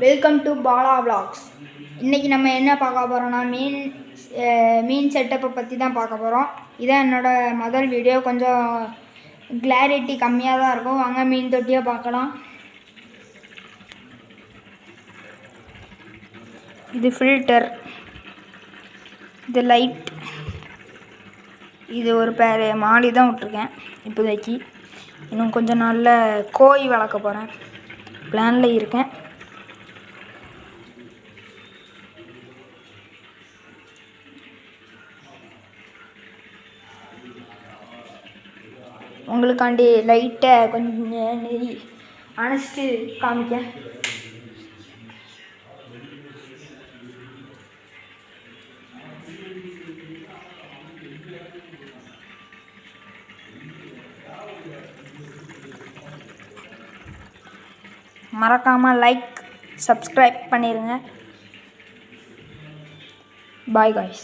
Welcome to Bala vlogs. இன்றைக்கி நம்ம என்ன பார்க்க போகிறோன்னா மீன் செட்டப்பை பற்றி தான் பார்க்க போகிறோம். இதான் என்னோடய முதல் வீடியோ. கொஞ்சம் கிளாரிட்டி கம்மியாக தான் இருக்கும். வாங்க மீன் தொட்டியாக பார்க்கலாம். இது ஃபில்டர், இது லைட், இது ஒரு பேர் மாடி தான் விட்ருக்கேன் இப்போதைக்கு. இன்னும் கொஞ்சம் நாளில் கோழி வளர்க்க போகிறேன், பிளானில் இருக்கேன். உங்களுக்காண்டி லைட்டை கொஞ்சம் அணைச்சிட்டு காமிக்க. மறக்காமல் லைக், சப்ஸ்கிரைப் பண்ணிடுங்க. Bye guys.